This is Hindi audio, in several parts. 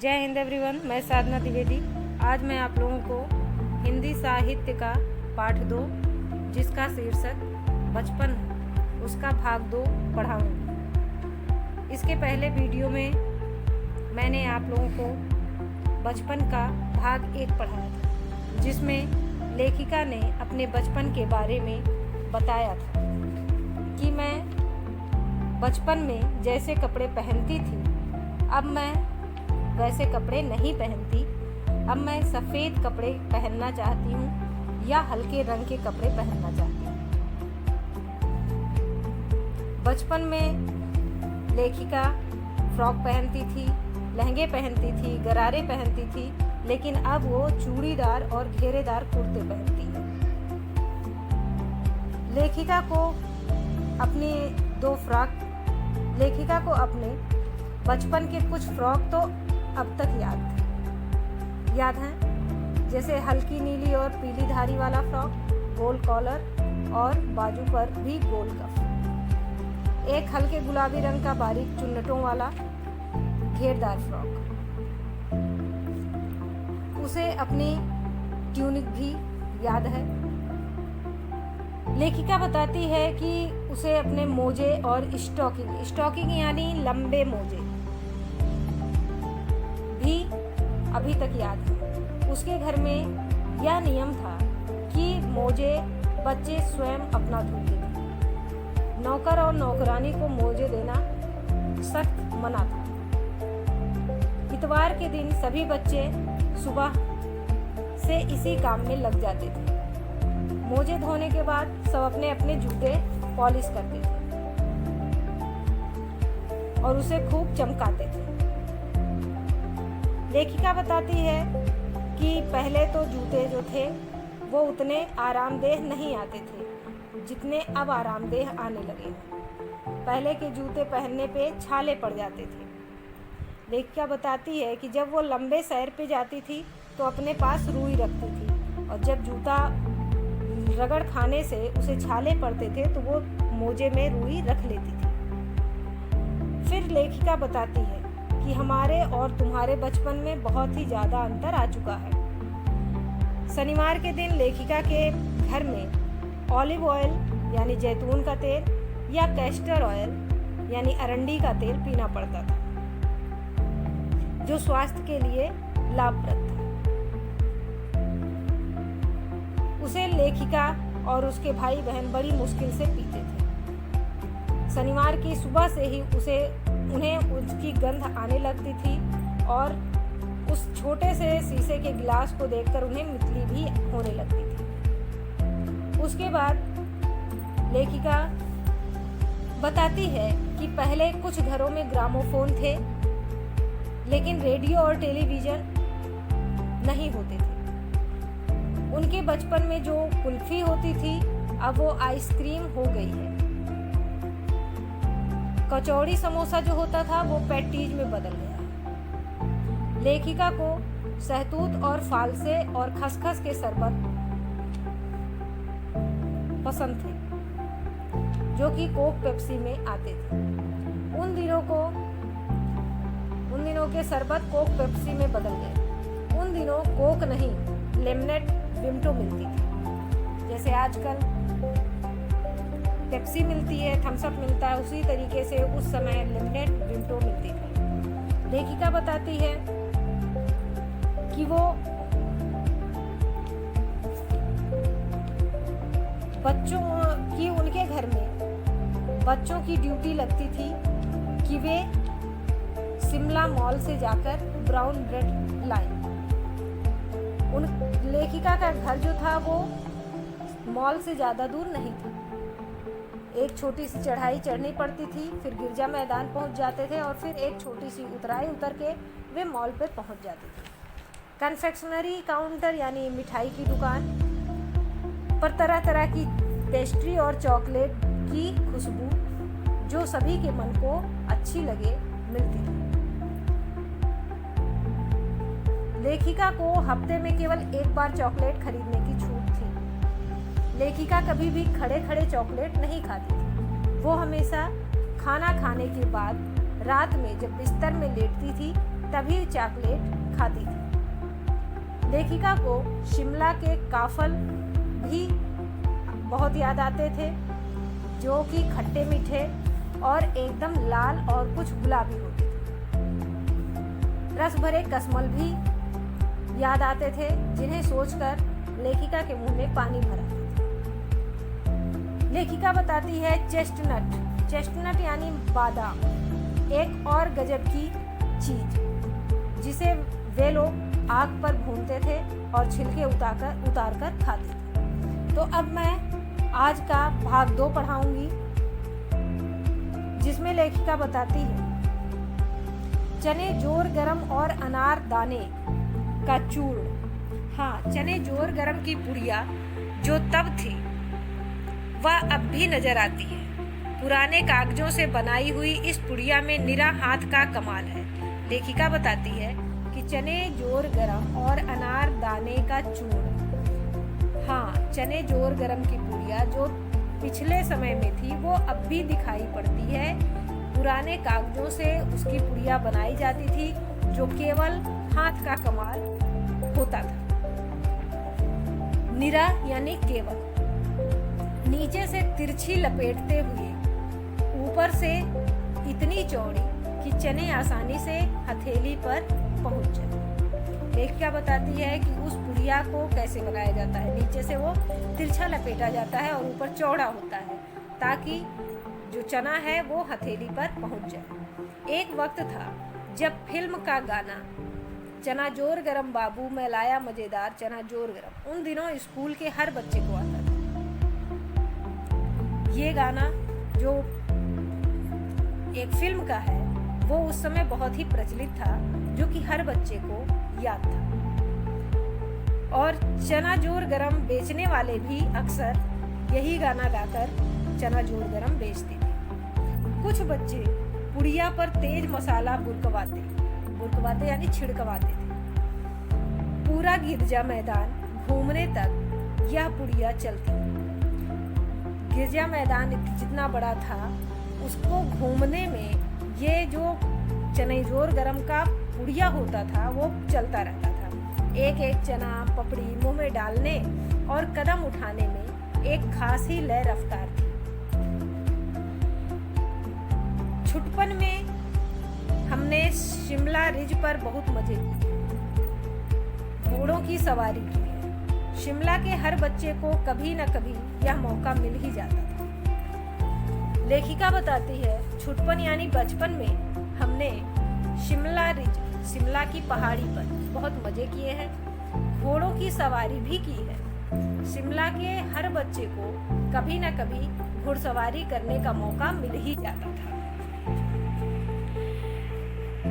जय हिंद एवरीवन, मैं साधना द्विवेदी। आज मैं आप लोगों को हिंदी साहित्य का पाठ 2 जिसका शीर्षक बचपन है उसका भाग 2 पढ़ाऊँगी। इसके पहले वीडियो में मैंने आप लोगों को बचपन का भाग 1 पढ़ाया था, जिसमें लेखिका ने अपने बचपन के बारे में बताया था कि मैं बचपन में जैसे कपड़े पहनती थी, अब मैं वैसे कपड़े नहीं पहनती। अब मैं सफ़ेद कपड़े पहनना चाहती हूँ या हल्के रंग के कपड़े पहनना चाहती हूँ। बचपन में लेखिका फ्रॉक पहनती थी, लहंगे पहनती थी, गरारे पहनती थी, लेकिन अब वो चूड़ीदार और घेरेदार कुर्ते पहनती है। लेखिका को अपने बचपन के कुछ फ्रॉक तो अब तक याद हैं, जैसे हल्की नीली और पीली धारी वाला फ्रॉक, गोल कॉलर और बाजू पर भी गोल कफ, एक हल्के गुलाबी रंग का बारीक चुन्नटों वाला घेरदार फ्रॉक। उसे अपनी ट्यूनिक भी याद है। लेखिका बताती है कि उसे अपने मोजे और स्टॉकिंग यानी लंबे मोजे भी अभी तक याद है। उसके घर में यह नियम था कि मोजे बच्चे स्वयं अपना धोते थे। नौकर और नौकरानी को मोजे देना सख्त मना था। इतवार के दिन सभी बच्चे सुबह से इसी काम में लग जाते थे। मोजे धोने के बाद सब अपने अपने जूते पॉलिश करते थे और उसे खूब चमकाते थे। लेखिका बताती है कि पहले तो जूते जो थे वो उतने आरामदेह नहीं आते थे जितने अब आरामदेह आने लगे हैं। पहले के जूते पहनने पे छाले पड़ जाते थे। लेखिका बताती है कि जब वो लंबे सैर पे जाती थी तो अपने पास रुई रखती थी, और जब जूता रगड़ खाने से उसे छाले पड़ते थे तो वो मोजे में रुई रख लेती थी। फिर लेखिका बताती है कि हमारे और तुम्हारे बचपन में बहुत ही ज़्यादा अंतर आ चुका है। शनिवार के दिन लेखिका के घर में ऑलिव ऑयल यानी जैतून का तेल या कैस्टर ऑयल यानी अरंडी का तेल पीना पड़ता था, जो स्वास्थ्य के लिए लाभप्रद था। उसे लेखिका और उसके भाई बहन बड़ी मुश्किल से पीते थे। शनिवार की सुबह से ही उन्हें उसकी गंध आने लगती थी और उस छोटे से शीशे के गिलास को देखकर उन्हें मितली भी होने लगती थी। उसके बाद लेखिका बताती है कि पहले कुछ घरों में ग्रामोफोन थे, लेकिन रेडियो और टेलीविज़न नहीं होते थे। उनके बचपन में जो कुल्फी होती थी अब वो आइसक्रीम हो गई है। कचौड़ी समोसा जो होता था वो पैटीज में बदल गया। लेखिका को सहतूत और फालसे और खसखस के शरबत पसंद थे, जो कि कोक पेप्सी में आते थे। उन दिनों के शरबत कोक पेप्सी में बदल गए। उन दिनों कोक नहीं, लेमनेड विम्टो मिलती थी। जैसे आजकल पेप्सी मिलती है, थम्स अप मिलता है, उसी तरीके से उस समय लेमनेड विम्टो मिलती थी। लेखिका बताती है कि वो उनके घर में बच्चों की ड्यूटी लगती थी कि वे शिमला मॉल से जाकर ब्राउन ब्रेड लाएं। लेखिका का घर जो था वो मॉल से ज़्यादा दूर नहीं था। एक छोटी सी चढ़ाई चढ़नी पड़ती थी, फिर गिरजा मैदान पहुंच जाते थे और फिर एक छोटी सी उतराई उतर के वे मॉल पर पहुंच जाते थे। कन्फेक्शनरी काउंटर यानी मिठाई की दुकान पर तरह तरह की पेस्ट्री और चॉकलेट की खुशबू जो सभी के मन को अच्छी लगे मिलती थी। लेखिका को हफ्ते में केवल एक बार चॉकलेट खरीदने की छूट थी। लेखिका कभी भी खड़े खड़े चॉकलेट नहीं खाती थी। वो हमेशा खाना खाने के बाद रात में जब बिस्तर में लेटती थी तभी चॉकलेट खाती थी। लेखिका को शिमला के काफल भी बहुत याद आते थे, जो कि खट्टे मीठे और एकदम लाल और कुछ गुलाबी होते थे। रस भरे कसमल भी याद आते थे, जिन्हें सोचकर लेखिका के मुंह में पानी भर आते थे। लेखिका बताती है चेस्टनट यानी बादाम एक और गजब की चीज, जिसे वे लोग आग पर भूनते थे और छिलके उतार कर खाते थे। तो अब मैं आज का भाग 2 पढ़ाऊंगी, जिसमें लेखिका बताती है चने जोर गरम और अनार दाने का चूर्ण। हाँ, चने जोर गरम की पुड़िया जो तब थी वह अब भी नजर आती है। पुराने कागजों से बनाई हुई इस पुड़िया में निरा हाथ का कमाल है। लेखिका बताती है कि चने जोर गरम और अनार दाने का चूर्ण। हाँ, चने जोर गरम की पुड़िया जो पिछले समय में थी वो अब भी दिखाई पड़ती है। पुराने कागजों से उसकी पुड़िया बनाई जाती थी, जो केवल हाथ का कमाल होता था। निरा यानी केवल, नीचे से तिरछी लपेटते हुए ऊपर से इतनी चौड़ी कि चने आसानी से हथेली पर पहुंच जाए। लेखिका बताती है कि उस पुड़िया को कैसे बनाया जाता है। नीचे से वो तिरछा लपेटा जाता है और ऊपर चौड़ा होता है, ताकि जो चना है वो हथेली पर पहुंच जाए। एक वक्त था जब फिल्म का गाना चना जोर गरम बाबू मैं लाया मजेदार चना जोर गरम उन दिनों स्कूल के हर बच्चे को आता था। ये गाना जो एक फिल्म का है वो उस समय बहुत ही प्रचलित था, जो कि हर बच्चे को याद था। और चना जोर गरम बेचने वाले भी अक्सर यही गाना गाकर चना जोर गरम बेचते थे। कुछ बच्चे पुड़िया पर तेज मसाला बुरकवाते यानी छिड़कवाते थे। पूरा गिरजा मैदान घूमने तक यह पुड़िया चलती। गिरजा मैदान जितना बड़ा था, उसको घूमने में ये जो चने जोर गरम का पुड़िया होता था वो चलता रहता था। एक एक चना पपड़ी मुंह में डालने और कदम उठाने में एक खास ही लय रफ्तार थी। छुटपन में हमने शिमला रिज पर बहुत मजे किए, घोड़ों की सवारी की है। शिमला के हर बच्चे को कभी न कभी यह मौका मिल ही जाता था। लेखिका बताती है छुटपन यानी बचपन में हमने शिमला रिज, शिमला की पहाड़ी पर बहुत मजे किए हैं, घोड़ों की सवारी भी की है। शिमला के हर बच्चे को कभी न कभी घुड़सवारी करने का मौका मिल ही जाता था।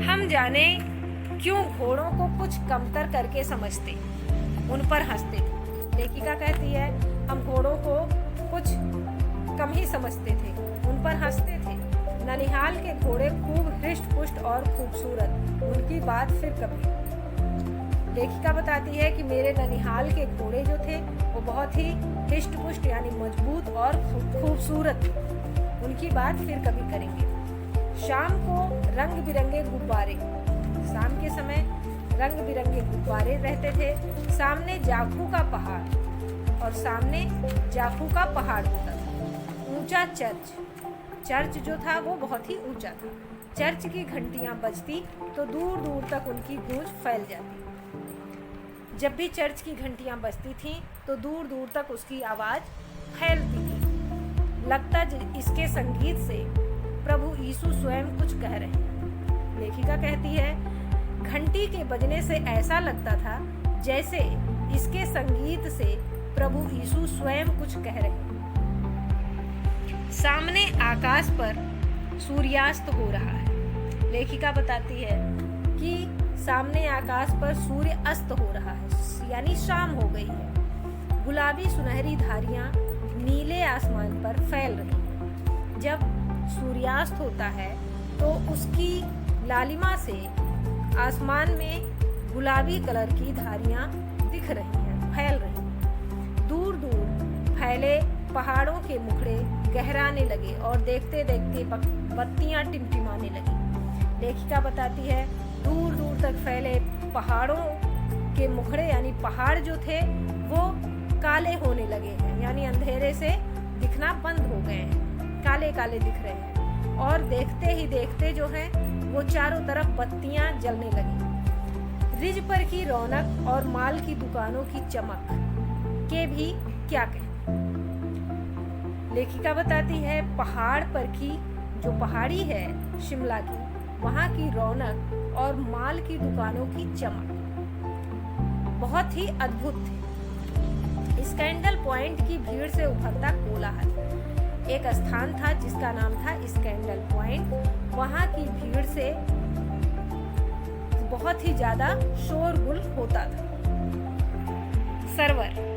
हम जाने क्यों घोड़ों को कुछ कमतर करके समझते, उन पर हंसते थे। लेखिका कहती है हम घोड़ों को कुछ कम ही समझते थे, उन पर हंसते थे। ननिहाल के घोड़े खूब हृष्ट पुष्ट और खूबसूरत, उनकी बात फिर कभी। लेखिका बताती है कि मेरे ननिहाल के घोड़े जो थे वो बहुत ही हृष्ट पुष्ट यानी मजबूत और खूबसूरत थे, उनकी बात फिर कभी करेंगे। शाम को रंग बिरंगे गुब्बारे, शाम के समय रंग बिरंगे गुब्बारे रहते थे। सामने जाखू का पहाड़ और सामने जाखू का पहाड़ होता था। ऊंचा चर्च जो था वो बहुत ही ऊंचा था। चर्च की घंटियां बजती तो दूर दूर तक उनकी गूंज फैल जाती। जब भी चर्च की घंटियां बजती थीं तो दूर दूर तक उसकी आवाज फैलती थी। लगता इसके संगीत से प्रभु यीशु स्वयं कुछ कह रहे हैं। लेखिका कहती है घंटी के बजने से ऐसा लगता था जैसे इसके संगीत से प्रभु यीशु स्वयं कुछ कह रहे हैं। सामने आकाश पर सूर्यास्त हो रहा है। लेखिका बताती है कि सामने आकाश पर सूर्य अस्त हो रहा है, यानी शाम हो गई है। गुलाबी सुनहरी धारियां नीले आसमान पर फैल रही हैं। जब सूर्यास्त होता है तो उसकी लालिमा से आसमान में गुलाबी कलर की धारियां दिख रही हैं, फैल रही हैं। दूर दूर फैले पहाड़ों के मुखड़े गहराने लगे और देखते देखते बत्तियां टिमटिमाने लगी। लेखिका बताती है दूर दूर तक फैले पहाड़ों के मुखड़े यानी पहाड़ जो थे वो काले होने लगे हैं, यानी अंधेरे से दिखना बंद हो गए हैं, काले काले दिख रहे हैं। और देखते ही देखते जो है वो चारों तरफ बत्तियां जलने लगी। रिज पर की रौनक और माल की दुकानों की चमक के भी क्या कहें। लेखिका बताती है पहाड़ पर की जो पहाड़ी है शिमला की, वहाँ की रौनक और माल की दुकानों की चमक बहुत ही अद्भुत थी। स्कैंडल पॉइंट की भीड़ से उभरता कोलाहल, एक स्थान था जिसका नाम था स्कैंडल पॉइंट। वहाँ की भीड़ से बहुत ही ज्यादा शोरगुल होता था। सर्वर,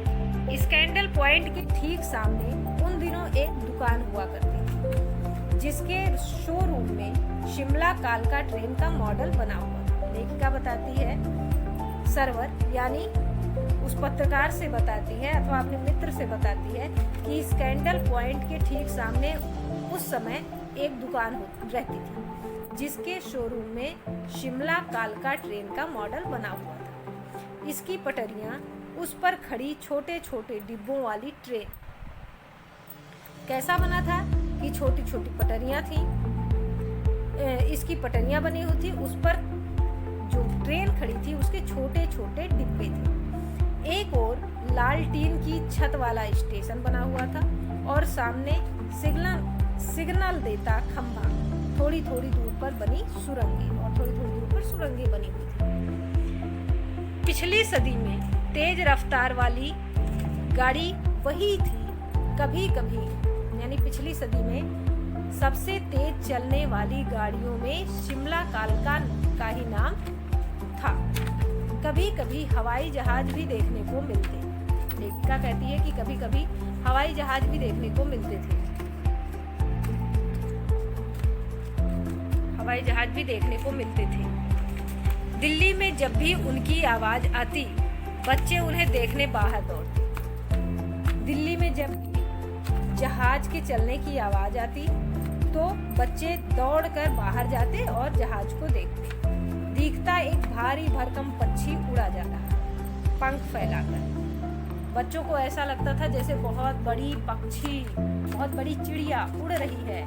स्कैंडल पॉइंट के ठीक सामने उन दिनों एक दुकान हुआ करती थी जिसके शोरूम में शिमला कालका ट्रेन का मॉडल बना हुआ था। लेखिका बताती है सर्वर यानी उस पत्रकार से बताती है अथवा अपने मित्र से बताती है कि स्कैंडल पॉइंट के ठीक सामने उस समय एक दुकान रहती थी जिसके शोरूम में शिमला कालका ट्रेन का मॉडल बना हुआ था। इसकी पटरियां, उस पर खड़ी छोटे छोटे डिब्बों वाली ट्रेन, कैसा बना था कि छोटी छोटी पटरियां थी, इसकी पटरियां बनी हुई थी, उस पर जो ट्रेन खड़ी थी उसके छोटे छोटे डिब्बे थे। एक और लालटीन की छत वाला स्टेशन बना हुआ था और सामने सिग्नल देता खंभा, थोड़ी थोड़ी दूर पर बनी सुरंगें और थोड़ी थोड़ी दूर पर सुरंगें बनी हुई थी। पिछली सदी में तेज रफ्तार वाली गाड़ी वही थी। कभी कभी यानी पिछली सदी में सबसे तेज चलने वाली गाड़ियों में शिमला कालका का ही नाम था। कभी कभी हवाई जहाज भी देखने को मिलते। लेखिका कहती है कि कभी कभी हवाई जहाज भी देखने को मिलते थे। हवाई जहाज भी देखने को मिलते थे। दिल्ली में जब भी उनकी आवाज आती, बच्चे उन्हें देखने बाहर दौड़ते। दिल्ली में जब जहाज के चलने की आवाज आती तो बच्चे दौड़कर बाहर जाते और जहाज को देखते। दिखता एक भारी भरकम पक्षी उड़ा जा रहा, पंख फैलाकर। बच्चों को ऐसा लगता था जैसे बहुत बड़ी पक्षी, बहुत बड़ी चिड़िया उड़ रही है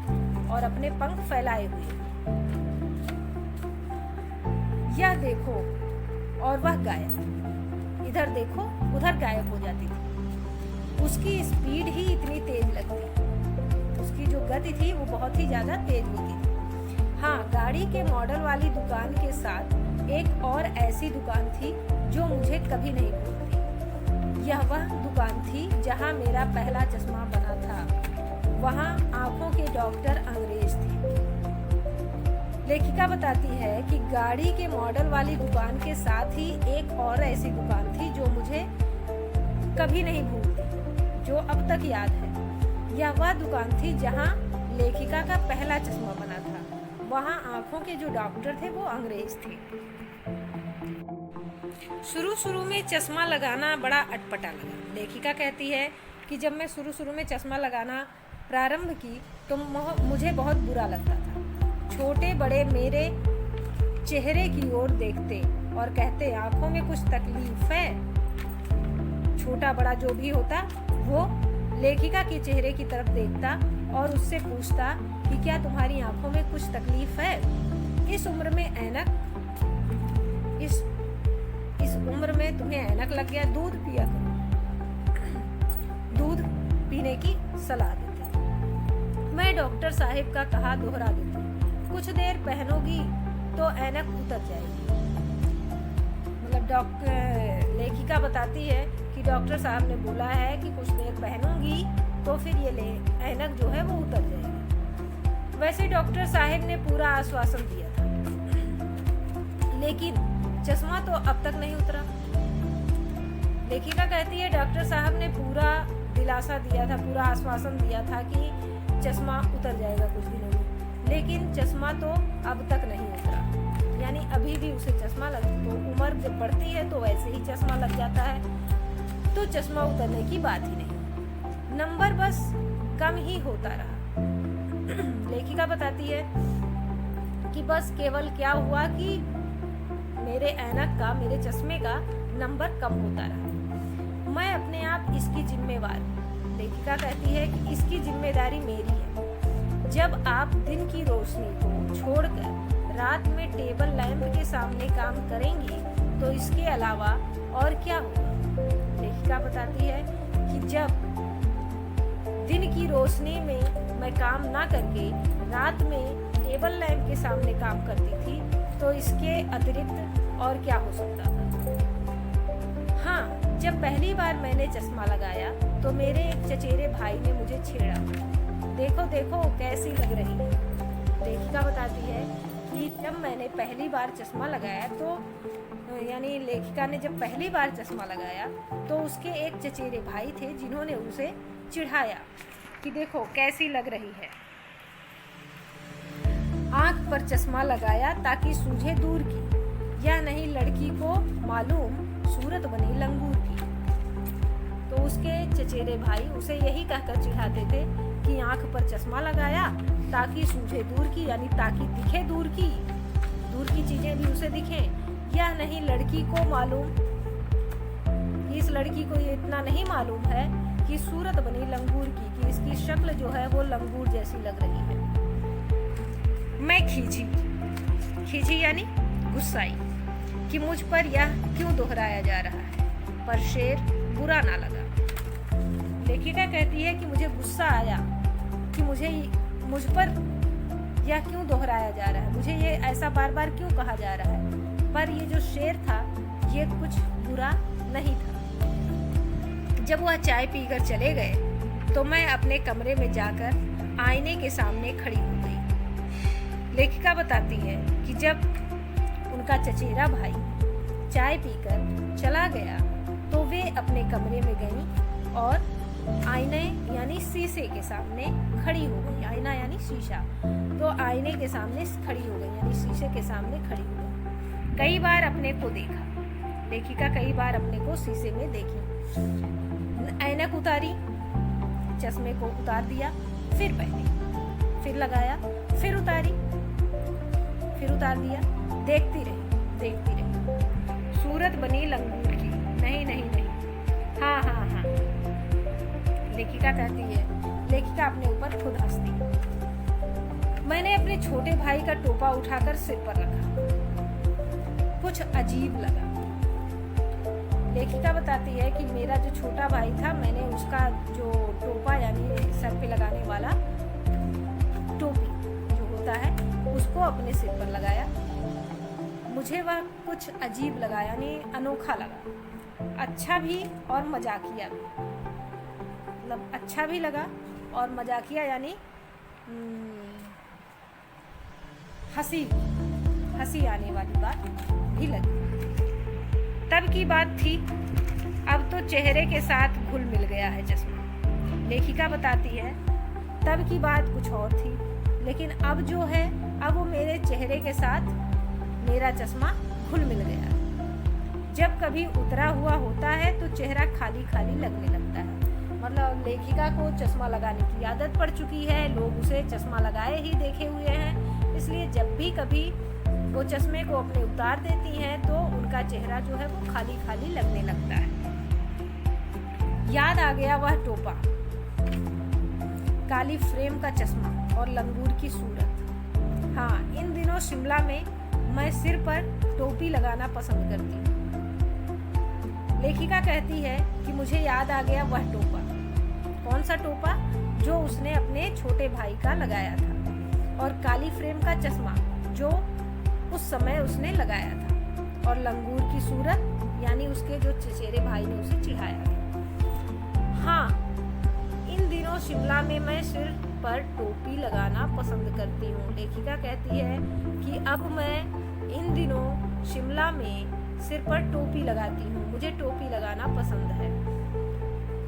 और अपने पंख फैलाए हुए। यह देखो और वह गायब, इधर देखो उधर गायब हो जाती थी। उसकी स्पीड ही इतनी तेज लगती, उसकी जो गति थी वो बहुत ही ज्यादा तेज होती थी। हाँ, गाड़ी के मॉडल वाली दुकान के साथ एक और ऐसी दुकान थी जो मुझे कभी नहीं भूलती। यह वह दुकान थी जहाँ मेरा पहला चश्मा बना था। वहाँ आंखों के डॉक्टर अंग्रेज थे। लेखिका बताती है कि गाड़ी के मॉडल वाली दुकान के साथ ही एक और ऐसी दुकान थी जो मुझे कभी नहीं भूलती, जो अब तक याद है। यह वह दुकान थी जहाँ लेखिका का पहला चश्मा बना था। वहाँ आंखों के जो डॉक्टर थे वो अंग्रेज थे। शुरू में चश्मा लगाना बड़ा अटपटा लगा। लेखिका कहती है कि जब मैं शुरू में चश्मा लगाना प्रारंभ की तो मुझे बहुत बुरा लगता था। छोटे बड़े मेरे चेहरे की ओर देखते और कहते आंखों में कुछ तकलीफ है। छोटा बड़ा जो भी होता वो लेखिका के चेहरे की तरफ देखता और उससे पूछता कि क्या तुम्हारी आंखों में कुछ तकलीफ है? इस उम्र में ऐनक, इस उम्र में तुम्हें ऐनक लग गया, दूध पिया करो। दूध पीने की सलाह देते। मैं डॉक्टर साहिब का कहा दोहरा देती, कुछ देर पहनोगी तो ऐनक उतर जाएगी। मतलब लेखिका बताती है कि डॉक्टर साहब ने बोला है कि कुछ देर पहनूंगी तो फिर ये ऐनक जो है वो उतर जाएगी। वैसे डॉक्टर साहब ने पूरा आश्वासन दिया था, लेकिन चश्मा तो अब तक नहीं उतरा। लेखिका कहती है डॉक्टर साहब ने पूरा दिलासा दिया था, पूरा आश्वासन दिया था कि चश्मा उतर जाएगा कुछ दिनों में, लेकिन चश्मा तो अब तक नहीं उतरा। यानी अभी भी उसे चश्मा लग, तो उम्र जब बढ़ती है तो वैसे ही चश्मा लग जाता है, तो चश्मा उतरने की बात ही नहीं। नंबर बस कम ही होता रहा। लेखिका बताती है कि बस केवल क्या हुआ कि मेरे ऐनक का, मेरे चश्मे का नंबर कम होता रहा। मैं अपने आप इसकी जिम्मेवार हूँ। लेखिका कहती है कि इसकी जिम्मेदारी मेरी है। जब आप दिन की रोशनी को छोड़कर रात में टेबल लैंप के सामने काम करेंगी तो इसके अलावा और क्या होगा। लेखिका बताती है कि जब दिन की रोशनी में मैं काम ना करके रात में टेबल लैंप के सामने काम करती थी तो इसके अतिरिक्त और क्या हो सकता था। हाँ, जब पहली बार मैंने चश्मा लगाया तो मेरे एक चचेरे भाई ने मुझे छेड़ा, देखो देखो कैसी लग रही है। लेखिका बताती है कि जब मैंने पहली बार चश्मा लगाया तो यानी लेखिका ने जब पहली बार चश्मा लगाया तो उसके एक चचेरे भाई थे जिन्होंने उसे चिढ़ाया कि देखो कैसी लग रही है। आंख पर चश्मा लगाया ताकि सूझे दूर की, यह नहीं लड़की को मालूम सूरत बनी लंगूर की। तो उसके चचेरे भाई उसे यही कहकर चिढ़ाते थे कि आंख पर चश्मा लगाया ताकि सूझे दूर की, यानी ताकि दिखे दूर की चीजें भी उसे दिखें। यह नहीं लड़की को मालूम, इस लड़की को ये इतना नहीं मालूम है कि सूरत बनी लंगूर की, कि इसकी शक्ल जो है वो लंगूर जैसी लग रही है। मैं खींची यानी गुस्साई कि मुझ पर यह क्यों दोहराया जा रहा है, पर शेर बुरा ना लगा। लेखिका कहती है कि मुझे गुस्सा आया कि मुझ पर यह क्यों दोहराया जा रहा है, मुझे ये ऐसा बार बार क्यों कहा जा रहा है, पर ये जो शेर था ये कुछ बुरा नहीं था। जब वह चाय पीकर चले गए तो मैं अपने कमरे में जाकर आईने के सामने खड़ी हो गई। लेखिका बताती है कि जब उनका चचेरा भाई चाय पीकर चला गया तो वे अपने कमरे में गईं और आईने यानी शीशे के सामने खड़ी हो गई। आईना यानी शीशा, तो आईने के सामने खड़ी हो गई यानी शीशे के सामने खड़ी हो गई। कई बार अपने को देखा, लेखिका कई बार अपने को शीशे में देखी। ऐनक उतारी, चश्मे को उतार दिया, फिर पहनी, फिर लगाया, फिर उतारी, फिर उतार दिया, देखती रही। सूरत बनी लंगूर की, नहीं, हाँ। लेखिका कहती है, लेखिका अपने ऊपर खुद हंसती। मैंने अपने छोटे भाई का टोपा उठाकर सिर पर रखा, कुछ अजीब लगा। लेखिका बताती है कि मेरा जो छोटा भाई था, मैंने उसका जो टोपा यानी सर पे लगाने वाला टोपी जो होता है उसको अपने सिर पर लगाया। मुझे वह कुछ अजीब लगा यानी अनोखा लगा, अच्छा भी और मजाकिया भी। मतलब अच्छा भी लगा और मजाकिया यानी हंसी आने वाली बात भी लगी। तब की बात थी, अब तो चेहरे के साथ घुल मिल गया है चश्मा। लेखिका बताती है तब की बात कुछ और थी, लेकिन अब जो है अब वो मेरे चेहरे के साथ मेरा चश्मा घुल मिल गया। जब कभी उतरा हुआ होता है तो चेहरा खाली खाली लगने लगता है। मतलब लेखिका को चश्मा लगाने की आदत पड़ चुकी है, लोग उसे चश्मा लगाए ही देखे हुए हैं, इसलिए जब भी कभी वो चश्मे को अपने उतार देती हैं तो उनका चेहरा जो है वो खाली खाली लगने लगता है। याद आ गया वह टोपा, काली फ्रेम का चश्मा और लंगूर की सूरत। हाँ, इन दिनों शिमला में मैं सिर पर टोपी लगाना पसंद करती हूँ। लेखिका कहती है कि मुझे याद आ गया वह टोपा। कौन सा टोपा? जो उसने अपने छोटे भाई का लगाया था, और काली फ्रेम का चश्मा जो उस समय उसने लगाया था, और लंगूर की सूरत यानी उसके जो चचेरे भाई ने उसे चिढ़ाया था। हाँ, इन दिनों शिमला में मैं सिर पर टोपी लगाना पसंद करती हूँ। लेखिका कहती है कि अब मैं इन दिनों शिमला में सिर पर टोपी लगाती हूँ। मुझे टोपी लगाना पसंद है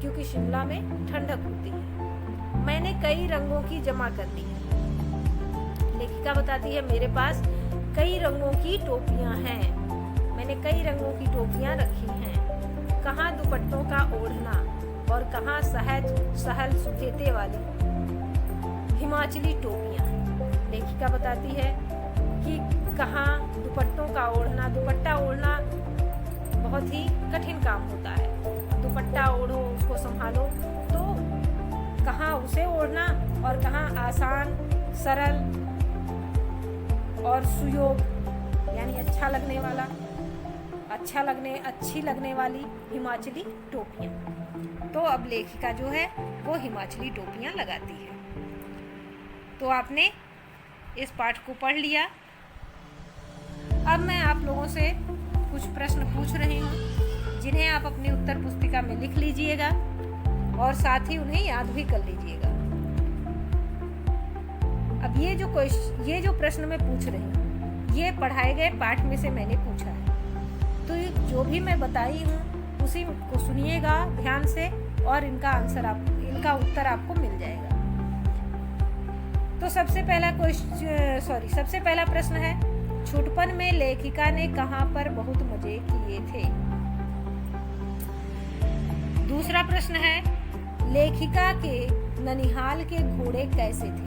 क्योंकि शिमला में ठंडक होती है। मैंने कई रंगों की जमा कर ली है। लेखिका बताती है मेरे पास कई रंगों की टोपियाँ हैं। मैंने कई रंगों की टोपियाँ रखी हैं। कहाँ दुपट्टों का ओढ़ना और कहाँ सहल सुखेते वाली हिमाचली टोपियाँ हैं। लेखिका बताती है कि कहाँ दुपट्टों का ओढ़ना, दुपट्टा ओढ़ना बहुत ही कठिन काम होता है। दुपट्टा ओढ़ो, उसको संभालो, तो कहाँ उसे ओढ़ना और कहाँ आसान, सरल और सुयोग यानी अच्छी लगने वाली हिमाचली टोपियाँ। तो अब लेखिका जो है वो हिमाचली टोपियाँ लगाती है। तो आपने इस पाठ को पढ़ लिया। अब मैं आप लोगों से कुछ प्रश्न पूछ रही हूँ, जिन्हें आप अपनी उत्तर पुस्तिका में लिख लीजिएगा और साथ ही उन्हें याद भी कर लीजिएगा। अब ये जो प्रश्न मैं पूछ रही हूँ, ये पढ़ाए गए पाठ में से मैंने पूछा है। तो जो भी मैं बताई हूँ उसी को सुनिएगा ध्यान से और इनका उत्तर आपको मिल जाएगा। तो सबसे पहला प्रश्न है, छुटपन में लेखिका ने कहाँ पर बहुत मजे किए थे। दूसरा प्रश्न है, लेखिका के ननिहाल के घोड़े कैसे थे।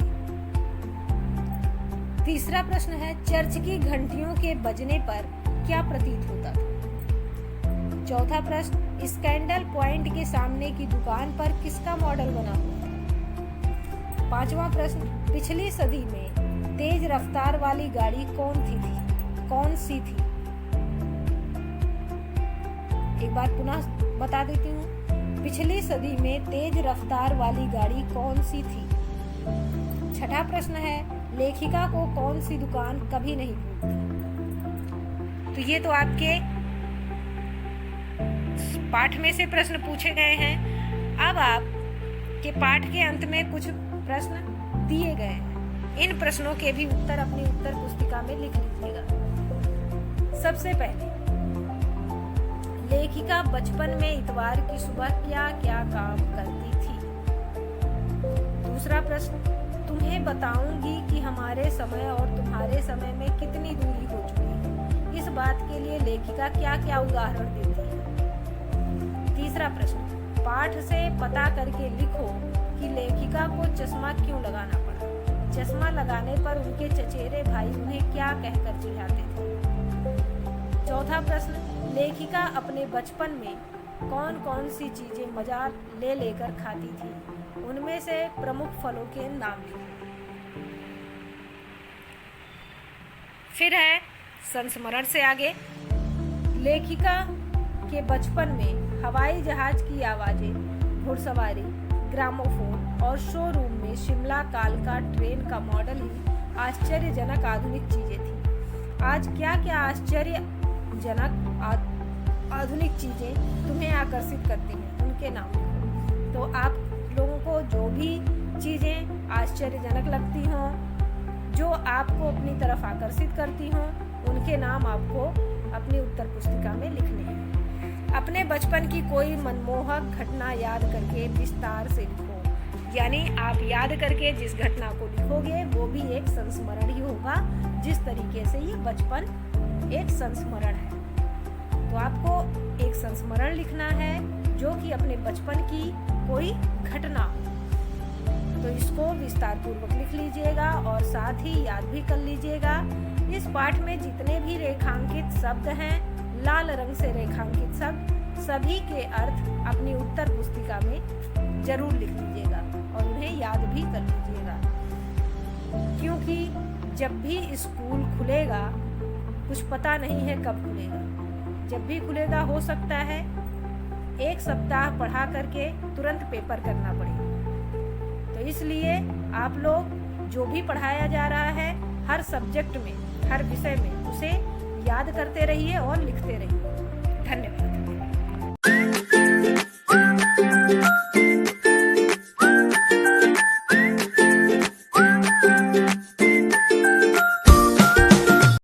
तीसरा प्रश्न है, चर्च की घंटियों के बजने पर क्या प्रतीत होता था। चौथा प्रश्न, स्कैंडल पॉइंट के सामने की दुकान पर किसका मॉडल बना हुआ था। पांचवा प्रश्न, पिछली सदी में तेज रफ्तार वाली गाड़ी कौन सी थी। एक बार पुनः बता देती हूँ, पिछली सदी में तेज रफ्तार वाली गाड़ी कौन सी थी। छठा प्रश्न है, लेखिका को कौन सी दुकान कभी नहीं भूलती। तो ये तो आपके पाठ में से प्रश्न पूछे गए हैं। अब आपके पाठ के अंत में कुछ प्रश्न दिए गए हैं। इन प्रश्नों के भी उत्तर अपनी उत्तर पुस्तिका में लिख लीजिएगा। सबसे पहले, लेखिका बचपन में इतवार की सुबह क्या क्या काम करती थी। दूसरा प्रश्न, तुम्हें बताऊंगी कि हमारे समय और तुम्हारे समय में कितनी दूरी हो चुकी है। इस बात के लिए लेखिका क्या क्या उदाहरण देती है। तीसरा प्रश्न, पाठ से पता करके लिखो कि लेखिका को चश्मा क्यों लगाना पड़ा। चश्मा लगाने पर उनके चचेरे भाई उन्हें क्या कहकर चिढ़ाते थे। चौथा प्रश्न, लेखिका अपने बचपन में कौन कौन सी चीजें मजा ले लेकर खाती थी। उनमें से प्रमुख फलों के नाम लिखो। फिर है संस्मरण से आगे, लेखिका के बचपन में हवाई जहाज की आवाजें, घुड़सवारी, ग्रामोफोन और शोरूम में शिमला कालका ट्रेन का मॉडल ही आश्चर्यजनक आधुनिक चीजें थी। आज क्या क्या आश्चर्यजनक आधुनिक चीजें तुम्हें आकर्षित करती हैं, उनके नाम लिखो। तो आप लोगों को जो भी चीजें आश्चर्यजनक लगती हों, जो आपको अपनी तरफ आकर्षित करती हों, उनके नाम आपको अपनी उत्तर पुस्तिका में लिखने हैं। अपने बचपन की कोई मनमोहक घटना याद करके विस्तार से लिखो। यानी आप याद करके जिस घटना को लिखोगे वो भी एक संस्मरण ही होगा। जिस तरीके से ये बचपन एक संस्मरण है, तो आपको एक संस्मरण लिखना है जो कि अपने बचपन की कोई घटना हो। तो इसको विस्तार पूर्वक लिख लीजिएगा और साथ ही याद भी कर लीजिएगा। इस पाठ में जितने भी रेखांकित शब्द हैं, लाल रंग से रेखांकित शब्द, सभी के अर्थ अपनी उत्तर पुस्तिका में जरूर लिख लीजिएगा और उन्हें याद भी कर लीजिएगा। क्योंकि जब भी स्कूल खुलेगा, कुछ पता नहीं है कब खुलेगा। जब भी खुलेगा हो सकता है एक सप्ताह पढ़ा करके तुरंत पेपर करना पड़े। तो इसलिए आप लोग जो भी पढ़ाया जा रहा है, हर सब्जेक्ट में, हर विषय में उसे याद करते रहिए और लिखते रहिए।